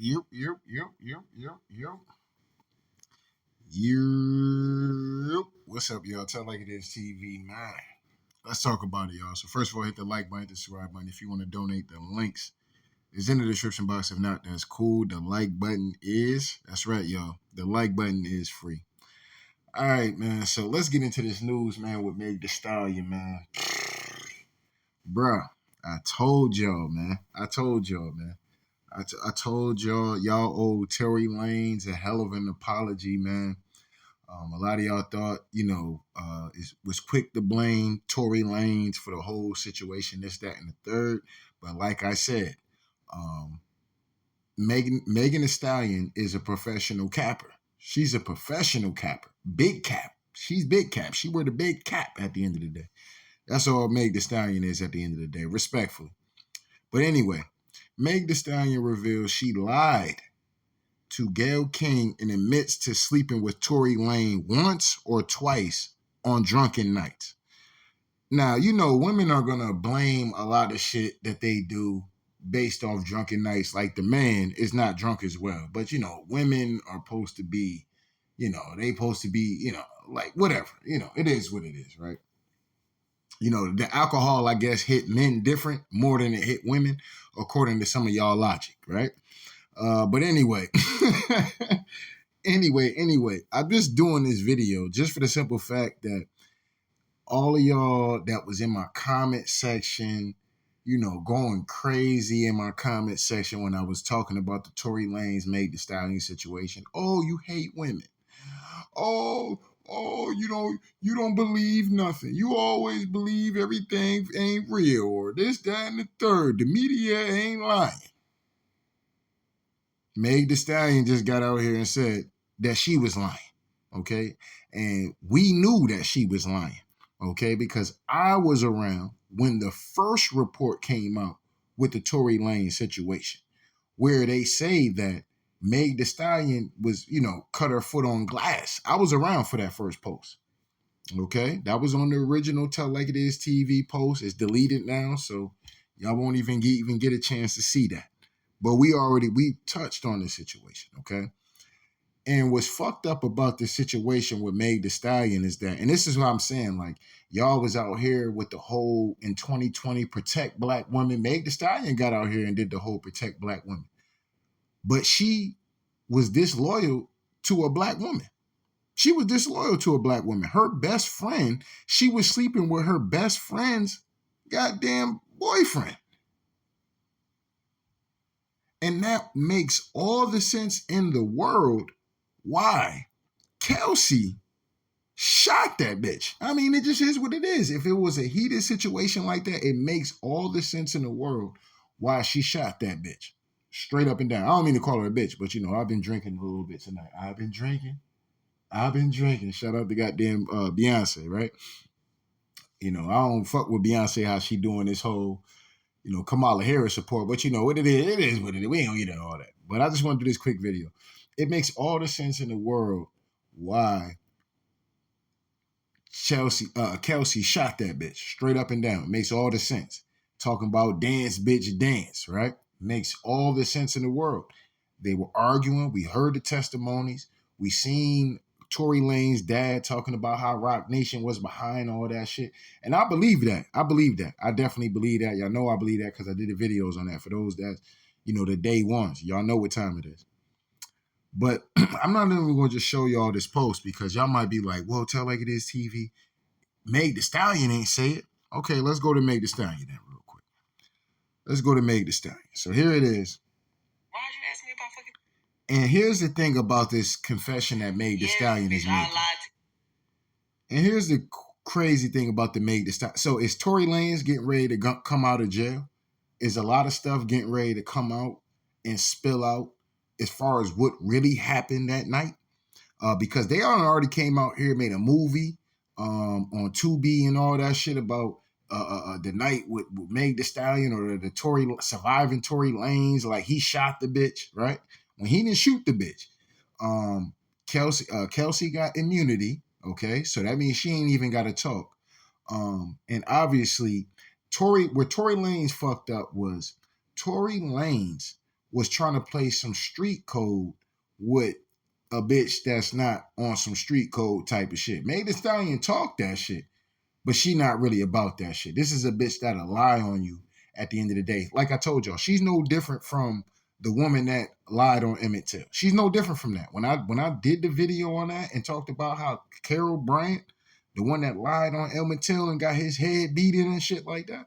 What's up, y'all? Tell Like It Is TV, man. Let's talk about it, y'all. So first of all, hit the like button, hit the subscribe button. If you want to donate, the links is in the description box. If not, that's cool. The like button is, that's right, y'all. The like button is free. All right, man. So let's get into this news, man, with Meg Thee Stallion, man. Bruh, I told y'all, man. I told y'all owe Tory Lanez a hell of an apology, man. A lot of y'all thought, was quick to blame Tory Lanez for the whole situation, this, that, and the third. But like I said, Megan Thee Stallion is a professional capper. She's a professional capper. Big cap. She's big cap. She wear the big cap at the end of the day. That's all Meg Thee Stallion is at the end of the day, respectfully. But anyway, Meg Thee Stallion reveals she lied to Gayle King and admits to sleeping with Tory Lanez once or twice on drunken nights. Now, women are going to blame a lot of shit that they do based off drunken nights. Like the man is not drunk as well. But, women are supposed to be, they supposed to be, like whatever. It is what it is, right? The alcohol, I guess, hit men different more than it hit women, according to some of y'all logic, right? But anyway, I'm just doing this video just for the simple fact that all of y'all that was in my comment section, going crazy in my comment section when I was talking about the Tory Lanez Meg Thee Stallion situation. Oh, you hate women. Oh, you don't believe nothing. You always believe everything ain't real or this, that, and the third. The media ain't lying. Meg Thee Stallion just got out here and said that she was lying, okay? And we knew that she was lying, okay? Because I was around when the first report came out with the Tory Lanez situation, where they say that Meg Thee Stallion was, cut her foot on glass. I was around for that first post, okay? That was on the original Tell Like It Is TV post. It's deleted now, so y'all won't even get a chance to see that. But we touched on this situation, okay? And what's fucked up about this situation with Meg Thee Stallion is that, and this is what I'm saying, like, y'all was out here with the whole, in 2020, protect black women. Meg Thee Stallion got out here and did the whole protect black women. But she was disloyal to a black woman. She was disloyal to a black woman. Her best friend, she was sleeping with her best friend's goddamn boyfriend. And that makes all the sense in the world why Kelsey shot that bitch. I mean, it just is what it is. If it was a heated situation like that, it makes all the sense in the world why she shot that bitch. Straight up and down. I don't mean to call her a bitch, but I've been drinking a little bit tonight. I've been drinking. Shout out to goddamn Beyonce, right? I don't fuck with Beyonce, how she doing this whole Kamala Harris support, but what it is what it is. We ain't gonna get into all that. But I just want to do this quick video. It makes all the sense in the world why Kelsey shot that bitch straight up and down. It makes all the sense. Talking about dance, bitch, dance, right? Makes all the sense in the world. They were arguing. We heard the testimonies. We seen Tory Lanez's dad talking about how Rock Nation was behind all that shit. And I believe that. I definitely believe that. Y'all know I believe that because I did the videos on that. For those that, the day ones. Y'all know what time it is. But I'm not even going to just show y'all this post because y'all might be like, well, Tell Like It Is TV. Meg Thee Stallion ain't say it. Okay, let's go to Meg Thee Stallion then real quick. Let's go to Meg Thee Stallion. So here it is. Why did you ask me about fucking... And here's the thing about this confession that Meg Thee Stallion is making. And here's the crazy thing about the Meg Thee Stallion. So is Tory Lanez getting ready to come out of jail? Is a lot of stuff getting ready to come out and spill out as far as what really happened that night? Because they already came out here, made a movie on Tubi and all that shit about the night with Meg Thee Stallion or the Tory surviving Tory Lanez, like he shot the bitch, right? When he didn't shoot the bitch, Kelsey got immunity, okay? So that means she ain't even got to talk. And obviously, where Tory Lanez fucked up was Tory Lanez was trying to play some street code with a bitch that's not on some street code type of shit. Meg Thee Stallion talk that shit, but she not really about that shit. This is a bitch that'll lie on you at the end of the day. Like I told y'all, she's no different from the woman that lied on Emmett Till. She's no different from that. When I did the video on that and talked about how Carol Bryant, the one that lied on Emmett Till and got his head beat in and shit like that,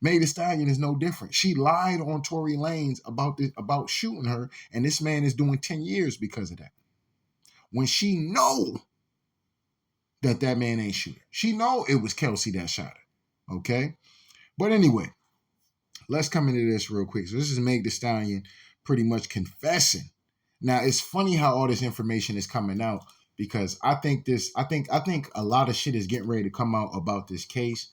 Meg Thee Stallion is no different. She lied on Tory Lanez about shooting her, and this man is doing 10 years because of that. When she know that man ain't shoot her. She know it was Kelsey that shot her. Okay? But anyway, let's come into this real quick. So this is Meg Thee Stallion pretty much confessing. Now, it's funny how all this information is coming out because I think a lot of shit is getting ready to come out about this case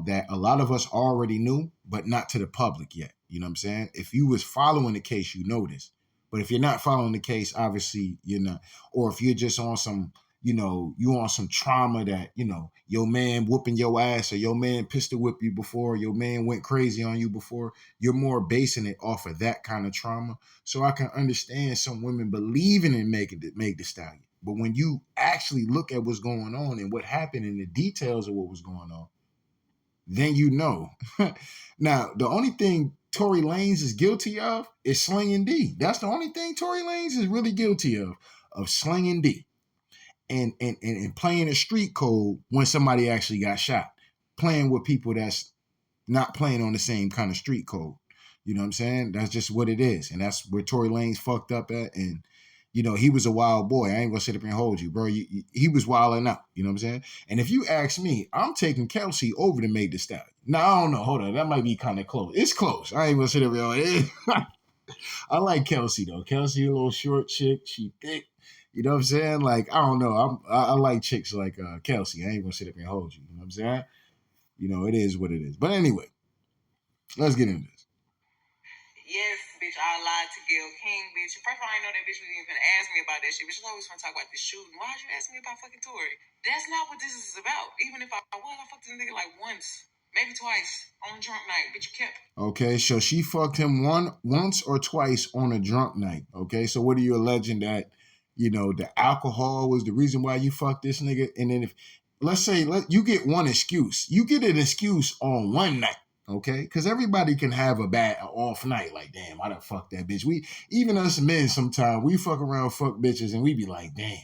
that a lot of us already knew, but not to the public yet. You know what I'm saying? If you was following the case, you know this. But if you're not following the case, obviously you're not. Or if you're just on some, you on some trauma that, your man whooping your ass or your man pistol whipped you before, your man went crazy on you before, you're more basing it off of that kind of trauma. So I can understand some women believing in Meg Thee Stallion. But when you actually look at what's going on and what happened and the details of what was going on, then you know. Now, the only thing Tory Lanez is guilty of is slinging D. That's the only thing Tory Lanez is really guilty of slinging D. And playing a street code when somebody actually got shot. Playing with people that's not playing on the same kind of street code. You know what I'm saying? That's just what it is. And that's where Tory Lanez fucked up at. And he was a wild boy. I ain't gonna sit up and hold you, bro. He was wilding out. You know what I'm saying? And if you ask me, I'm taking Kelsey over to Meg Thee Stallion. Now, I don't know. Hold on. That might be kind of close. It's close. I ain't gonna sit up and hold you. I like Kelsey, though. Kelsey, a little short chick. She thick. You know what I'm saying? Like, I don't know. I like chicks like Kelsey. I ain't gonna sit up and hold you. You know what I'm saying? It is what it is. But anyway, let's get into this. Yes, bitch, I lied to Gayle King, bitch. First of all, I didn't know that bitch was even gonna ask me about that shit. Bitch, she's always gonna talk about this shooting. Why'd you ask me about fucking Tory? That's not what this is about. Even if I was, I fucked this nigga like once, maybe twice, on a drunk night. Bitch, you kept. Okay, so she fucked him once or twice on a drunk night. Okay, so what are you alleging that, the alcohol was the reason why you fucked this nigga? And then let's say you get one excuse. You get an excuse on one night. Okay, because everybody can have a off night. Like, damn, I done fucked that bitch. Even us men, sometimes we fuck around, fuck bitches, and we be like, damn,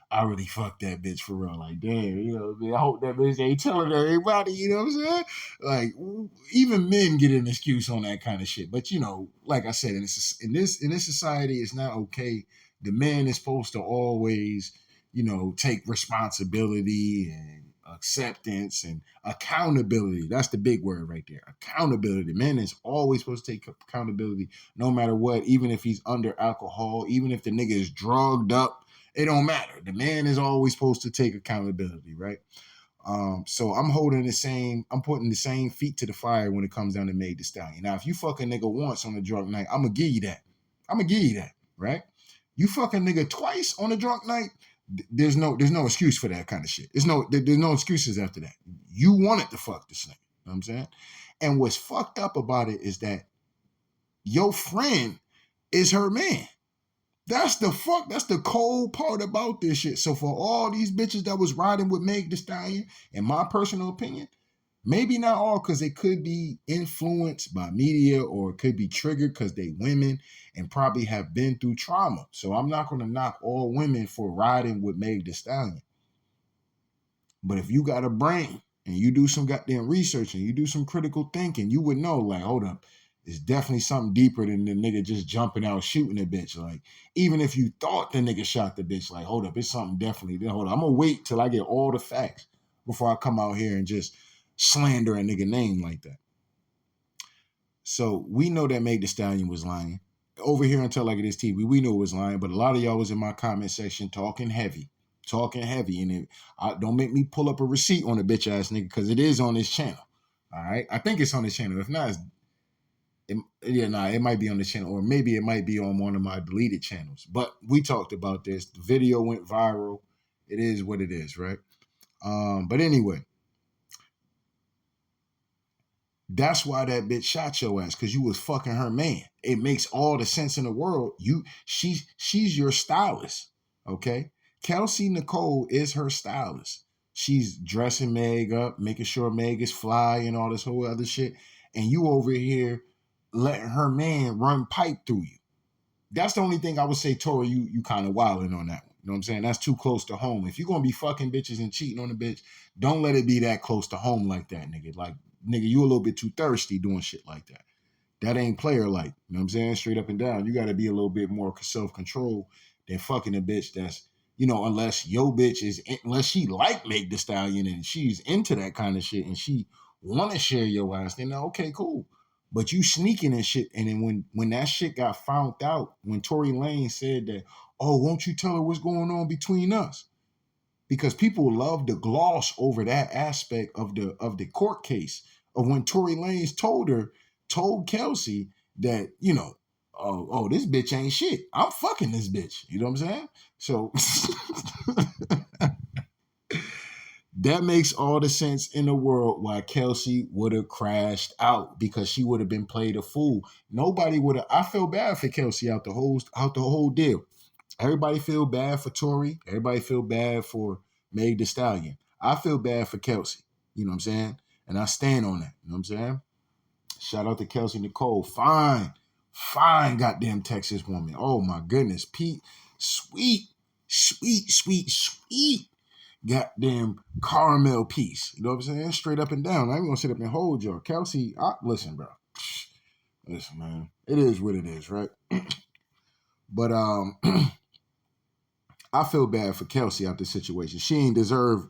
I really fucked that bitch for real. Like, damn, I hope that bitch ain't telling everybody. You know what I'm saying? Like, even men get an excuse on that kind of shit. But like I said, in this society, it's not okay. The man is supposed to always, take responsibility and acceptance and accountability. That's the big word right there. Accountability. Man is always supposed to take accountability no matter what, even if he's under alcohol, even if the nigga is drugged up, it don't matter. The man is always supposed to take accountability, right? So I'm putting the same feet to the fire when it comes down to Meg Thee Stallion. Now, if you fuck a nigga once on a drunk night, I'm gonna give you that, right? You fuck a nigga twice on a drunk night, there's no excuse for that kind of shit. There's no excuses after that. You wanted to fuck this nigga. You know what I'm saying? And what's fucked up about it is that your friend is her man. That's the cold part about this shit. So for all these bitches that was riding with Meg Thee Stallion, in my personal opinion, maybe not all, because they could be influenced by media or it could be triggered because they women and probably have been through trauma. So I'm not going to knock all women for riding with Meg Thee Stallion. But if you got a brain and you do some goddamn research and you do some critical thinking, you would know, like, hold up, it's definitely something deeper than the nigga just jumping out shooting a bitch. Like, even if you thought the nigga shot the bitch, like, hold up, it's something definitely. Hold up, I'm going to wait till I get all the facts before I come out here and just slander a nigga name like that. So we know that Meg Thee Stallion was lying. Over here on Tell Like It Is TV, we know it was lying, but a lot of y'all was in my comment section talking heavy. And don't make me pull up a receipt on a bitch ass nigga, because it is on this channel. All right, I think it's on this channel. If not, it might be on the channel, or maybe it might be on one of my deleted channels. But we talked about this. The video went viral. It is what it is, right? But anyway, That's why that bitch shot your ass, because you was fucking her man. It makes all the sense in the world. She's your stylist, okay? Kelsey Nicole is her stylist. She's dressing Meg up, making sure Meg is fly and all this whole other shit. And you over here letting her man run pipe through you. That's the only thing I would say, Tory, you kind of wilding on that one. You know what I'm saying? That's too close to home. If you're gonna be fucking bitches and cheating on a bitch, don't let it be that close to home like that, nigga. Like, nigga, you a little bit too thirsty doing shit like that. That ain't player like. You know what I'm saying? Straight up and down. You gotta be a little bit more self-control than fucking a bitch that's, unless your bitch unless she like Meg the Stallion and she's into that kind of shit and she wanna share your ass, then okay, cool. But you sneaking and shit, and then when that shit got found out, when Tory Lanez said that, oh, won't you tell her what's going on between us? Because people love to gloss over that aspect of the court case of when Tory Lanez told Kelsey that, oh, this bitch ain't shit. I'm fucking this bitch. You know what I'm saying? So that makes all the sense in the world why Kelsey would have crashed out, because she would have been played a fool. Nobody would have. I feel bad for Kelsey out the whole deal. Everybody feel bad for Tory. Everybody feel bad for Meg the Stallion. I feel bad for Kelsey. You know what I'm saying? And I stand on that. You know what I'm saying? Shout out to Kelsey Nicole. Fine goddamn Texas woman. Oh my goodness. Pete, sweet, sweet, sweet, sweet goddamn caramel piece. You know what I'm saying? Straight up and down. I ain't gonna sit up and hold y'all. Kelsey, listen, bro. Listen, man. It is what it is, right? But I feel bad for Kelsey out this situation. She ain't deserve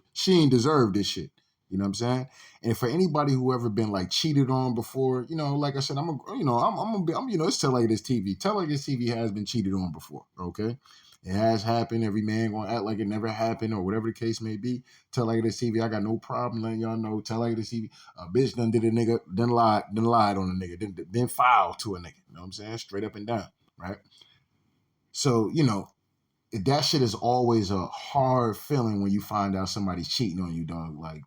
this shit. You know what I'm saying? And for anybody who ever been like cheated on before, like I said, it's Tell Like This TV. Tell Like This TV has been cheated on before. Okay, it has happened. Every man gonna act like it never happened or whatever the case may be. Tell Like This TV, I got no problem letting y'all know. Tell Like This TV, a bitch done did a nigga, done lied on a nigga, then filed to a nigga. You know what I'm saying? Straight up and down, right? So that shit is always a hard feeling when you find out somebody's cheating on you, dog. Like,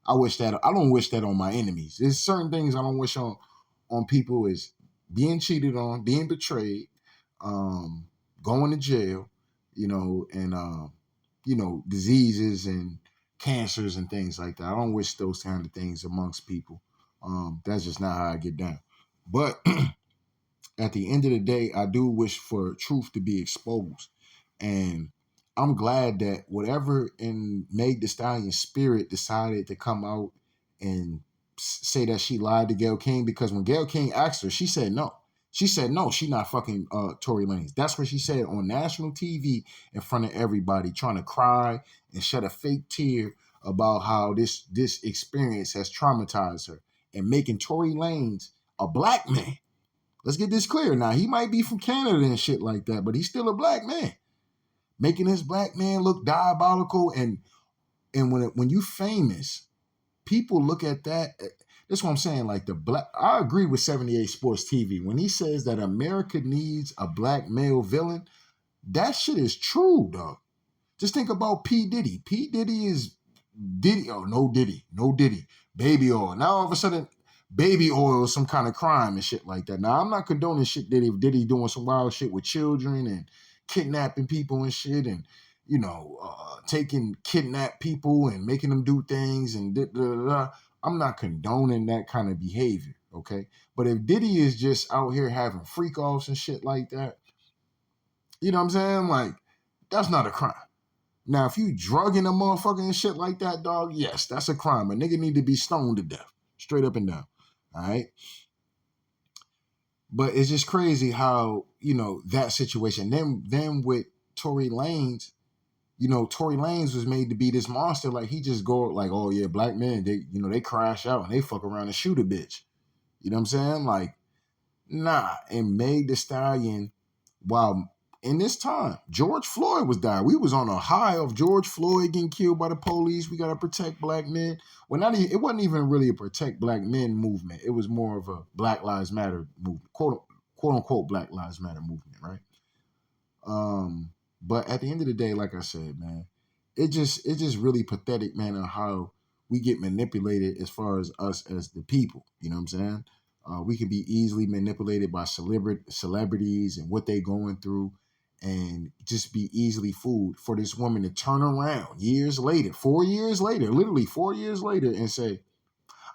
I don't wish that on my enemies. There's certain things I don't wish on people, is being cheated on, being betrayed, going to jail, and diseases and cancers and things like that. I don't wish those kind of things amongst people. That's just not how I get down. But at the end of the day, I do wish for truth to be exposed. And I'm glad that whatever in Meg the Stallion's spirit decided to come out and say that she lied to Gayle King, because when Gayle King asked her, she said no. She said no, she not fucking Tory Lanez. That's what she said on national TV in front of everybody, trying to cry and shed a fake tear about how this experience has traumatized her, and making Tory Lanez a black man. Let's get this clear. Now, he might be from Canada and shit like that, but he's still a black man. Making this black man look diabolical. And when you famous, people look at that. That's what I'm saying. Like I agree with 78 Sports TV. When he says that America needs a black male villain, that shit is true, dog. Just think about P. Diddy. P. Diddy is Diddy. Oh, no Diddy. No Diddy. Baby oil. Now all of a sudden, baby oil is some kind of crime and shit like that. Now, I'm not condoning shit Diddy doing some wild shit with children and kidnapping people and shit, and taking kidnapped people and making them do things and I'm not condoning that kind of behavior, okay? But if Diddy is just out here having freak offs and shit like that, you know what I'm saying? Like, that's not a crime. Now, if you drugging a motherfucker and shit like that, dog, yes, that's a crime. A nigga need to be stoned to death, straight up and down. All right. But it's just crazy how, that situation. Then with Tory Lanez, Tory Lanez was made to be this monster. Like, he just go like, oh yeah, black men, they crash out and they fuck around and shoot a bitch. You know what I'm saying? Like, nah. And Meg the Stallion, while in this time, George Floyd was dying. We was on a high of George Floyd getting killed by the police. We got to protect black men. Well, it wasn't even really a protect black men movement. It was more of a Black Lives Matter movement, quote unquote Black Lives Matter movement, right? But at the end of the day, like I said, man, it just really pathetic, man, on how we get manipulated as far as us as the people. You know what I'm saying? We can be easily manipulated by celebrities and what they going through, and just be easily fooled for this woman to turn around years later, 4 years later, literally 4 years later, and say,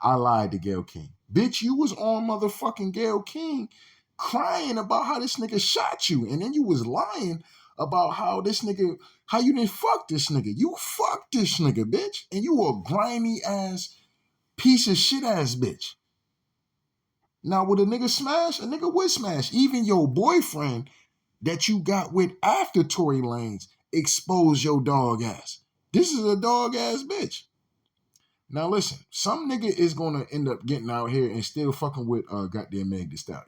I lied to Gayle King. Bitch, you was on motherfucking Gayle King crying about how this nigga shot you. And then you was lying about how this nigga, how you didn't fuck this nigga. You fucked this nigga, bitch. And you a grimy ass, piece of shit ass bitch. Now, would a nigga smash? A nigga would smash. Even your boyfriend that you got with after Tory Lanez exposed your dog ass. This is a dog ass bitch. Now listen, some nigga is gonna end up getting out here and still fucking with goddamn Meg Thee Stallion.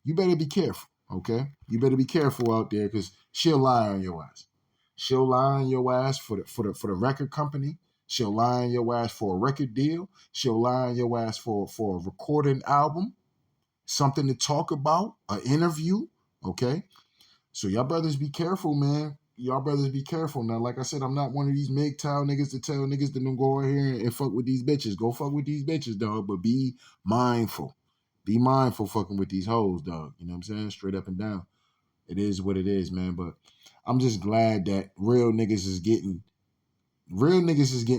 You better be careful, okay? You better be careful out there because she'll lie on your ass. She'll lie on your ass for the record company. She'll lie on your ass for a record deal. She'll lie on your ass for a recording album, something to talk about, an interview, okay? So y'all brothers be careful, man. Y'all brothers be careful. Now, like I said, I'm not one of these MGTOW niggas to tell niggas to don't go out here and fuck with these bitches. Go fuck with these bitches, dog. But be mindful. Be mindful fucking with these hoes, dog. You know what I'm saying? Straight up and down. It is what it is, man. But I'm just glad that real niggas is getting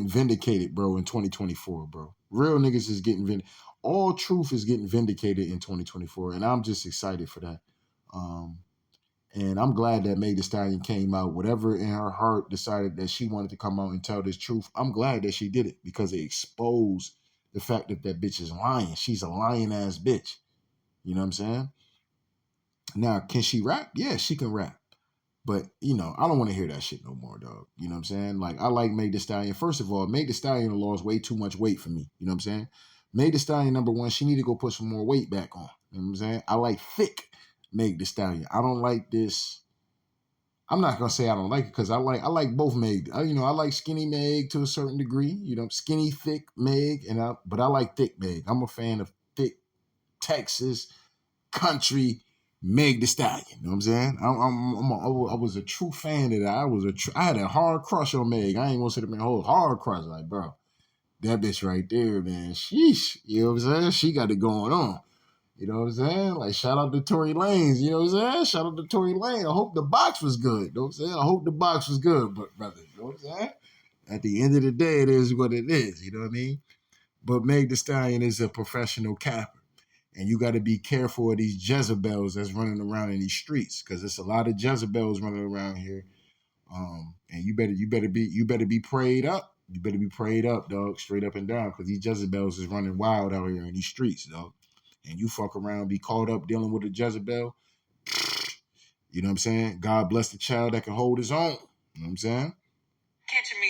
vindicated, bro, in 2024, bro. Real niggas is getting vindicated. All truth is getting vindicated in 2024. And I'm just excited for that. And I'm glad that Meg Thee Stallion came out, whatever in her heart decided that she wanted to come out and tell this truth. I'm glad that she did it because it exposed the fact that that bitch is lying. She's a lying ass bitch. You know what I'm saying? Now, can she rap? Yeah, she can rap. But, I don't want to hear that shit no more, dog. You know what I'm saying? Like, I like Meg Thee Stallion. First of all, Meg Thee Stallion lost way too much weight for me. You know what I'm saying? Meg Thee Stallion, number one, she need to go put some more weight back on. You know what I'm saying? I like thick Meg Thee Stallion. I don't like this. I'm not gonna say I don't like it because I like both Meg. I like skinny Meg to a certain degree. Skinny thick Meg, but I like thick Meg. I'm a fan of thick Texas country Meg Thee Stallion. You know what I'm saying? I was a true fan of that. I had a hard crush on Meg. I ain't gonna sit up and hold hard crush like, bro, that bitch right there, man. Sheesh. You know what I'm saying? She got it going on. You know what I'm saying? Like, shout out to Tory Lanez. You know what I'm saying? Shout out to Tory Lanez. I hope the box was good. You know what I'm saying? I hope the box was good, but brother. You know what I'm saying? At the end of the day, it is what it is. You know what I mean? But Meg Thee Stallion is a professional capper. And you got to be careful of these Jezebels that's running around in these streets because there's a lot of Jezebels running around here. And you better be prayed up. You better be prayed up, dog, straight up and down, because these Jezebels is running wild out here in these streets, dog. And you fuck around, be caught up dealing with a Jezebel. You know what I'm saying? God bless the child that can hold his own. You know what I'm saying? Catching me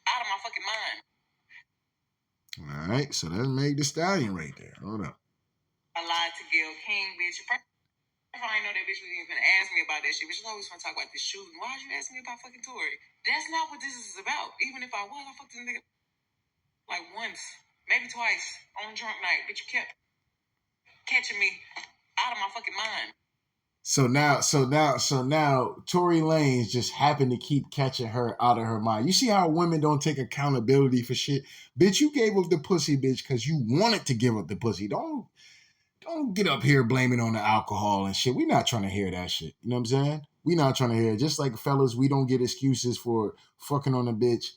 out of my fucking All mind. right, so that's Meg Thee Stallion right there. Hold up. I lied to Gayle King, bitch. First, I didn't know that bitch was even gonna ask me about that shit. Bitch was always gonna talk about this shooting. Why'd you ask me about fucking Tory? That's not what this is about. Even if I was, I fucked this nigga like once, maybe twice on a drunk night. Bitch, you kept catching me out of my fucking mind. So now, Tory Lanez just happened to keep catching her out of her mind. You see how women don't take accountability for shit? Bitch, you gave up the pussy, bitch, because you wanted to give up the pussy. Don't get up here blaming on the alcohol and shit. We not trying to hear that shit. You know what I'm saying? We not trying to hear it. Just like fellas, we don't get excuses for fucking on a bitch.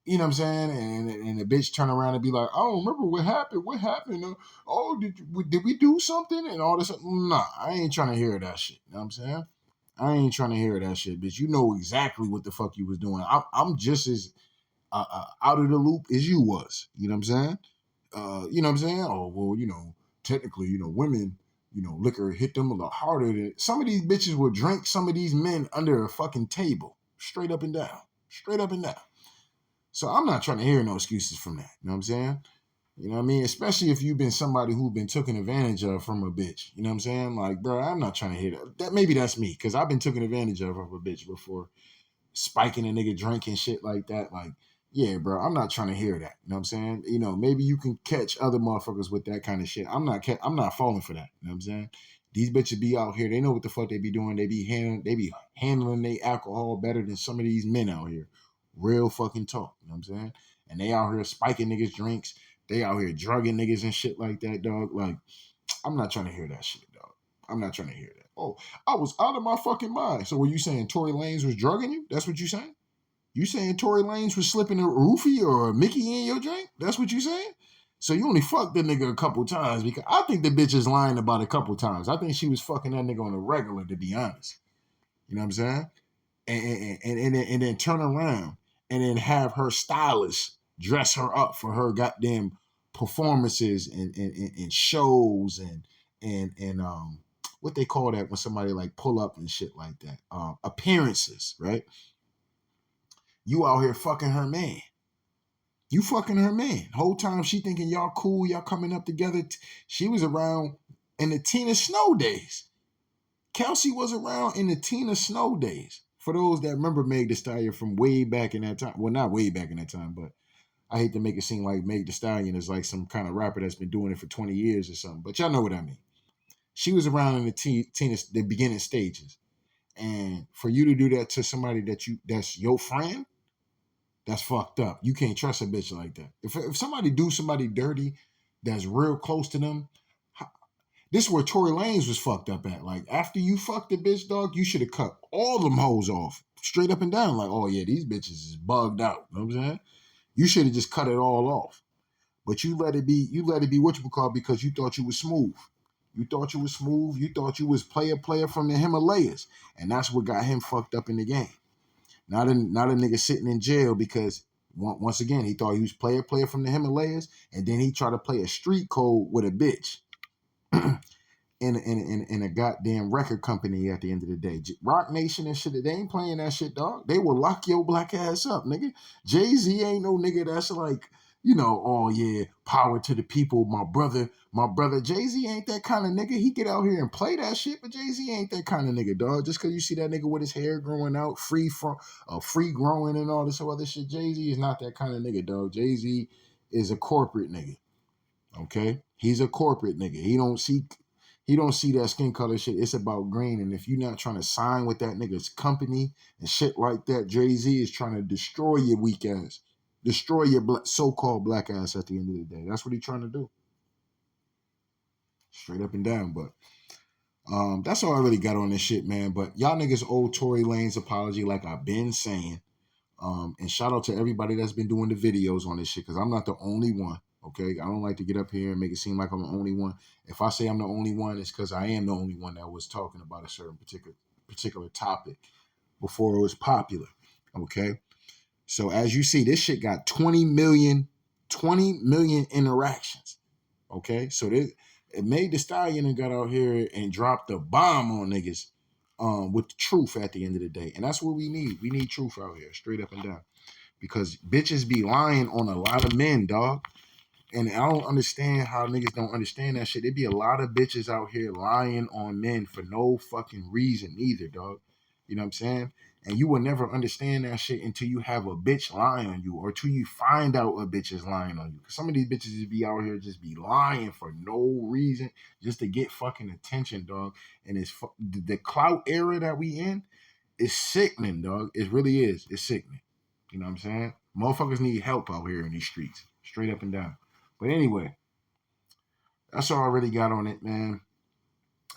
You know what I'm saying? And the bitch turn around and be like, I don't remember what happened. What happened? Oh, did we do something? And all this. Nah, I ain't trying to hear that shit. You know what I'm saying? I ain't trying to hear that shit, bitch. You know exactly what the fuck you was doing. I'm just as out of the loop as you was. You know what I'm saying? You know what I'm saying? Oh, well, technically, women, liquor hit them a lot harder than some of these bitches will drink some of these men under a fucking table. Straight up and down. Straight up and down. So I'm not trying to hear no excuses from that. You know what I'm saying? You know what I mean? Especially if you've been somebody who's been taken advantage of from a bitch. You know what I'm saying? Like, bro, I'm not trying to hear that. Maybe that's me, because I've been taken advantage of a bitch before, spiking a nigga drink and shit like that. Like, yeah, bro, I'm not trying to hear that. You know what I'm saying? Maybe you can catch other motherfuckers with that kind of shit. I'm not falling for that. You know what I'm saying? These bitches be out here. They know what the fuck they be doing. They be handling their alcohol better than some of these men out here. Real fucking talk. You know what I'm saying? And they out here spiking niggas' drinks. They out here drugging niggas and shit like that, dog. Like, I'm not trying to hear that shit, dog. I'm not trying to hear that. Oh, I was out of my fucking mind. So were you saying Tory Lanez was drugging you? That's what you saying? You saying Tory Lanez was slipping a roofie or a Mickey in your drink? That's what you saying? So you only fucked the nigga a couple times, because I think the bitch is lying about a couple times. I think she was fucking that nigga on a regular, to be honest. You know what I'm saying? And then turn around and then have her stylist dress her up for her goddamn performances and shows and what they call that when somebody like pull up and shit like that, appearances, right? You out here fucking her man. You fucking her man. Whole time she thinking y'all cool, y'all coming up together. She was around in the Tina Snow days. Kelsey was around in the Tina Snow days. For those that remember Meg Thee Stallion from way back in that time. Well, not way back in that time, but I hate to make it seem like Meg Thee Stallion is like some kind of rapper that's been doing it for 20 years or something. But y'all know what I mean. She was around in the beginning stages. And for you to do that to somebody that's your friend, that's fucked up. You can't trust a bitch like that. If somebody do somebody dirty that's real close to them, this is where Tory Lanez was fucked up at. Like, after you fucked the bitch, dog, you should have cut all them hoes off. Straight up and down. Like, oh yeah, these bitches is bugged out. You know what I'm saying? You should have just cut it all off. But you let it be whatchamacallit, because you thought you was smooth. You thought you was smooth. You thought you was player from the Himalayas. And that's what got him fucked up in the game. Not a nigga sitting in jail because once again he thought he was player from the Himalayas, and then he tried to play a street code with a bitch in a goddamn record company at the end of the day. Rock Nation and shit, they ain't playing that shit, dog. They will lock your black ass up, nigga. Jay-Z ain't no nigga that's like, oh yeah, power to the people, my brother. Jay-Z ain't that kind of nigga. He get out here and play that shit, but Jay-Z ain't that kind of nigga, dog. Just because you see that nigga with his hair growing out, free growing and all this other shit, Jay-Z is not that kind of nigga, dog. Jay-Z is a corporate nigga. Okay? He's a corporate nigga. He don't see that skin color shit. It's about green. And if you're not trying to sign with that nigga's company and shit like that, Jay-Z is trying to destroy your weak ass. Destroy your so-called black ass at the end of the day. That's what he's trying to do. Straight up and down. But that's all I really got on this shit, man. But y'all niggas owe Tory Lanez apology, like I've been saying. And shout out to everybody that's been doing the videos on this shit, because I'm not the only one. Okay, I don't like to get up here and make it seem like I'm the only one. If I say I'm the only one, it's because I am the only one that was talking about a certain particular topic before it was popular. Okay, so as you see, this shit got 20 million interactions. Okay, so it made the Stallion and got out here and dropped the bomb on niggas with the truth at the end of the day. And that's what we need. We need truth out here, straight up and down. Because bitches be lying on a lot of men, dog. And I don't understand how niggas don't understand that shit. There be a lot of bitches out here lying on men for no fucking reason either, dog. You know what I'm saying? And you will never understand that shit until you have a bitch lying on you, or till you find out a bitch is lying on you. Because some of these bitches just be out here just be lying for no reason, just to get fucking attention, dog. And it's the clout era that we in is sickening, dog. It really is. It's sickening. You know what I'm saying? Motherfuckers need help out here in these streets, straight up and down. But anyway, that's all I really got on it, man.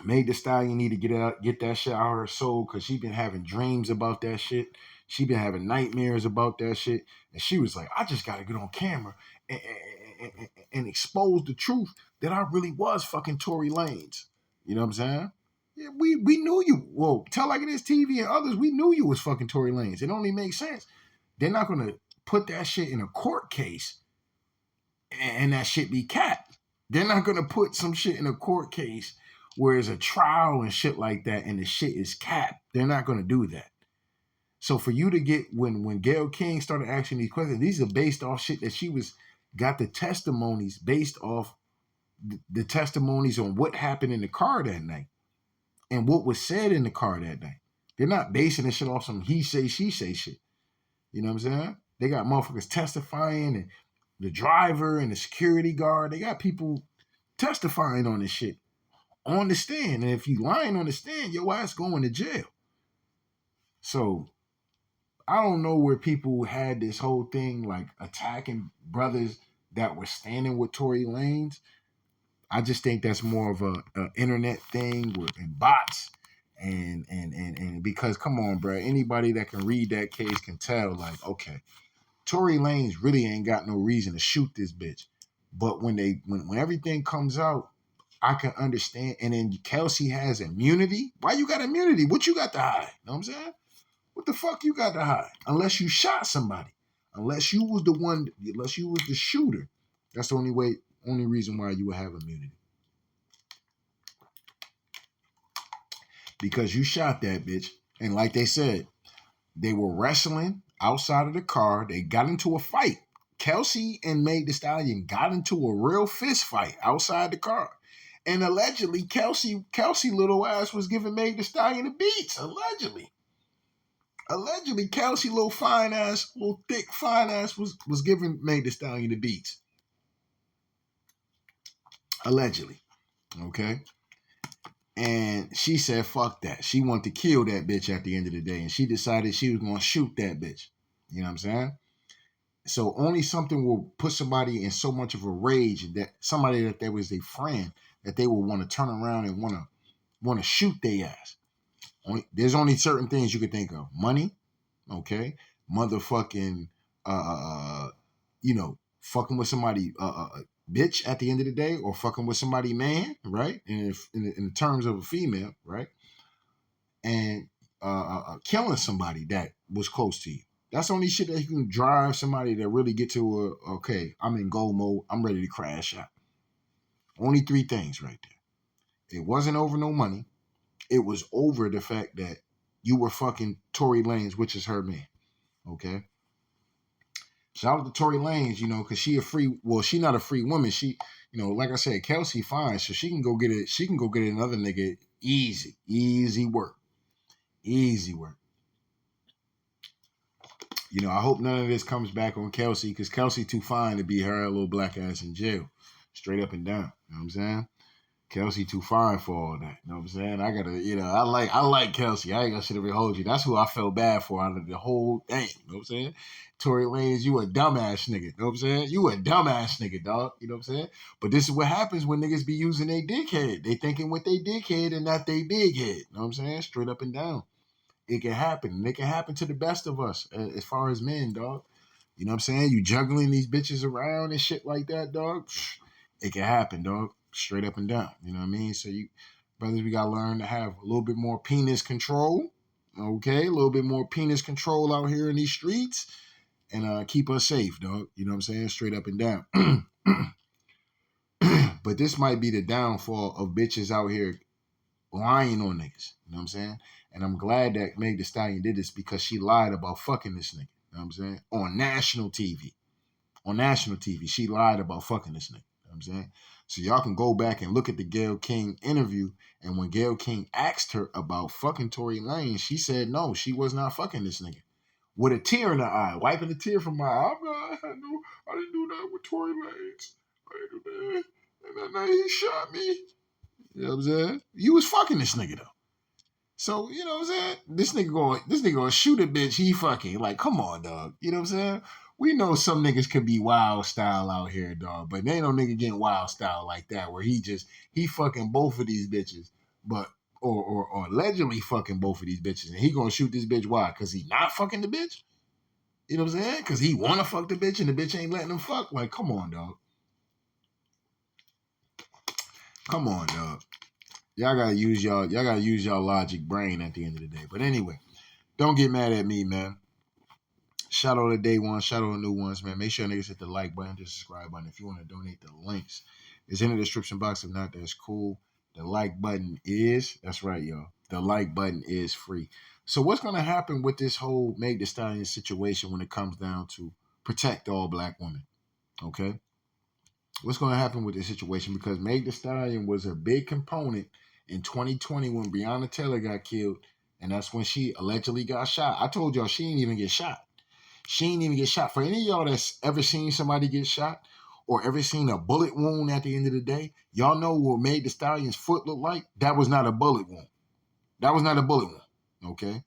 Meg Thee Stallion need to get that shit out of her soul, because she been having dreams about that shit. She been having nightmares about that shit. And she was like, I just got to get on camera and expose the truth that I really was fucking Tory Lanez. You know what I'm saying? Yeah, we knew you. Well, Tell Like It Is TV and others, we knew you was fucking Tory Lanez. It only makes sense. They're not going to put that shit in a court case and that shit be capped. They're not gonna put some shit in a court case where it's a trial and shit like that and the shit is capped. They're not gonna do that. So for you to get when Gayle King started asking these questions, these are based off shit that she got the testimonies based off the testimonies on what happened in the car that night and what was said in the car that night. They're not basing this shit off some he say, she say shit. You know what I'm saying? They got motherfuckers testifying, and the driver and the security guard. They got people testifying on this shit on the stand. And if you lying on the stand, your ass going to jail. So I don't know where people had this whole thing like attacking brothers that were standing with Tory Lanez. I just think that's more of a internet thing and bots and because come on, bro, anybody that can read that case can tell like, okay, Tory Lanez really ain't got no reason to shoot this bitch. But when everything comes out, I can understand. And then Kelsey has immunity. Why you got immunity? What you got to hide? Know what I'm saying? What the fuck you got to hide? Unless you shot somebody. Unless you was the one, unless you was the shooter. That's the only reason why you would have immunity. Because you shot that bitch. And like they said, they were wrestling outside of the car. They got into a fight. Kelsey and Meg Thee Stallion got into a real fist fight outside the car. And allegedly, Kelsey little ass was giving Meg Thee Stallion the beats. Allegedly, Kelsey little fine ass, little thick fine ass was giving Meg Thee Stallion the beats. Allegedly. Okay. And she said, fuck that. She wanted to kill that bitch at the end of the day. And she decided she was going to shoot that bitch. You know what I'm saying? So only something will put somebody in so much of a rage that somebody that they was their friend that they will want to turn around and want to shoot their ass. There's only certain things you could think of. Money, okay? Motherfucking, fucking with somebody, bitch at the end of the day, or fucking with somebody man, right? And in terms of a female, right? And killing somebody that was close to you. That's the only shit that you can drive somebody to really get to okay, I'm in go mode, I'm ready to crash out. Only three things right there. It wasn't over no money. It was over the fact that you were fucking Tory Lanez, which is her man. Okay. Shout out to Tory Lanez, because she not a free woman. She, like I said, Kelsey fine, so she can go get it. She can go get another nigga easy work. Easy work. I hope none of this comes back on Kelsey because Kelsey too fine to be her little black ass in jail. Straight up and down. You know what I'm saying? Kelsey too fine for all that. You know what I'm saying? I gotta, I like Kelsey. I ain't gonna sit up and hold you. That's who I felt bad for out of the whole thing. You know what I'm saying? Tory Lanez, you a dumbass nigga. You know what I'm saying? You a dumbass nigga, dog. You know what I'm saying? But this is what happens when niggas be using their dickhead. They thinking with they dickhead and not they big head. You know what I'm saying? Straight up and down. It can happen. And it can happen to the best of us as far as men, dog. You know what I'm saying? You juggling these bitches around and shit like that, dog. It can happen, dog. Straight up and down. You know what I mean? So you brothers, we gotta learn to have a little bit more penis control. Okay, a little bit more penis control out here in these streets. And keep us safe, dog. You know what I'm saying? Straight up and down. But this might be the downfall of bitches out here lying on niggas. You know what I'm saying? And I'm glad that Meg Thee Stallion did this because she lied about fucking this nigga. You know what I'm saying? On national TV. On national TV, she lied about fucking this nigga. You know what I'm saying? So y'all can go back and look at the Gayle King interview. And when Gayle King asked her about fucking Tory Lanez, she said no, she was not fucking this nigga. With a tear in her eye, wiping a tear from my eye. I didn't do that with Tory Lanez. I didn't do that. And then he shot me. You know what I'm saying? You was fucking this nigga though. So, you know what I'm saying? This nigga gonna shoot a bitch he fucking. Like, come on, dog. You know what I'm saying? We know some niggas can be wild style out here, dog. But there ain't no nigga getting wild style like that where he fucking both of these bitches, but or allegedly fucking both of these bitches. And he gonna shoot this bitch. Why? Cause he not fucking the bitch? You know what I'm saying? Cause he wanna fuck the bitch and the bitch ain't letting him fuck. Like, come on, dog. Come on, dog. Y'all gotta use y'all logic brain at the end of the day. But anyway, don't get mad at me, man. Shout out to day one, shout out to new ones, man. Make sure niggas hit the like button, the subscribe button. If you want to donate, the links is in the description box. If not, that's cool. The like button that's right, y'all. The like button is free. So what's gonna happen with this whole Meg Thee Stallion situation when it comes down to protect all black women? Okay. What's going to happen with this situation? Because Meg Thee Stallion was a big component in 2020 when Breonna Taylor got killed, and that's when she allegedly got shot. I told y'all she didn't even get shot. She didn't even get shot. For any of y'all that's ever seen somebody get shot or ever seen a bullet wound at the end of the day, y'all know what Meg Thee Stallion's foot looked like? That was not a bullet wound. That was not a bullet wound, okay?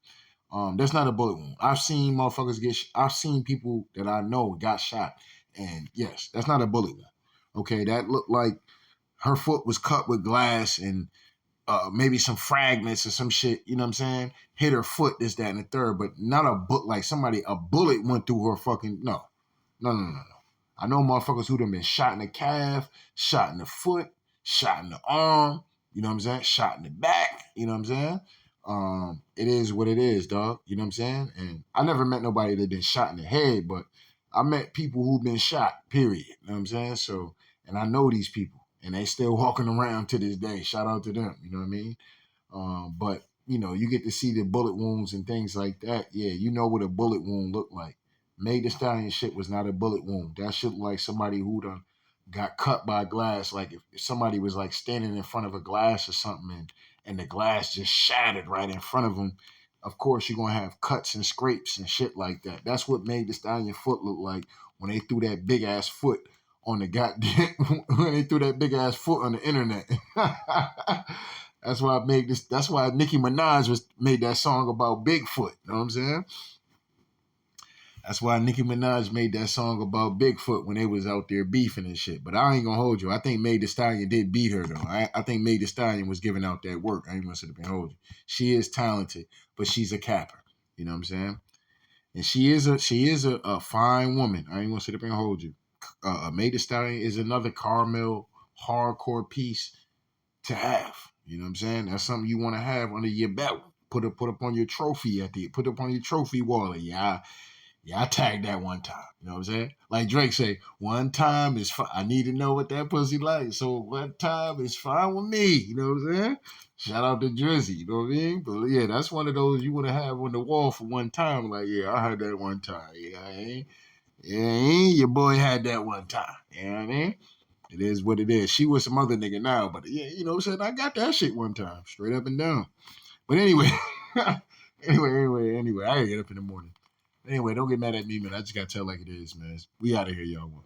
That's not a bullet wound. I've seen motherfuckers I've seen people that I know got shot, and yes, that's not a bullet wound. Okay, that looked like her foot was cut with glass and maybe some fragments or some shit. You know what I'm saying? Hit her foot, this, that, and the third, but not a bullet went through her fucking no. I know motherfuckers who done been shot in the calf, shot in the foot, shot in the arm, you know what I'm saying? Shot in the back, you know what I'm saying? It is what it is, dog. You know what I'm saying? And I never met nobody that been shot in the head, but I met people who've been shot, period. You know what I'm saying? So, and I know these people, and they still walking around to this day. Shout out to them, you know what I mean? But you get to see the bullet wounds and things like that. Yeah, you know what a bullet wound looked like. Meg Thee Stallion shit was not a bullet wound. That shit like somebody who done got cut by glass. Like if somebody was like standing in front of a glass or something and the glass just shattered right in front of them. Of course, you're gonna have cuts and scrapes and shit like that. That's what Meg Thee Stallion foot look like when they threw that big ass foot on the goddamn when they threw that big ass foot on the internet. That's why I made this. That's why Nicki Minaj made that song about Bigfoot. You know what I'm saying? That's why Nicki Minaj made that song about Bigfoot when they was out there beefing and shit. But I ain't gonna hold you. I think Meg Thee Stallion did beat her though. I think Meg Thee Stallion was giving out that work. I ain't gonna sit up and hold you. She is talented, but she's a capper. You know what I'm saying? And she is a fine woman. I ain't gonna sit up and hold you. Meg Thee Stallion is another Carmel hardcore piece to have. You know what I'm saying? That's something you want to have under your belt. Put up on your trophy put up on your trophy wall. Yeah, I tagged that one time. You know what I'm saying? Like Drake say, one time is fine. I need to know what that pussy like. So one time is fine with me. You know what I'm saying? Shout out to Drizzy. You know what I mean? But yeah, that's one of those you want to have on the wall for one time. Like, yeah, I had that one time. Your boy had that one time. You know what I mean? It is what it is. She was some other nigga now, but yeah, you know what I'm saying? I got that shit one time, straight up and down. But anyway, anyway, I gotta get up in the morning. Anyway, don't get mad at me, man. I just gotta tell like it is, man. We out of here, y'all.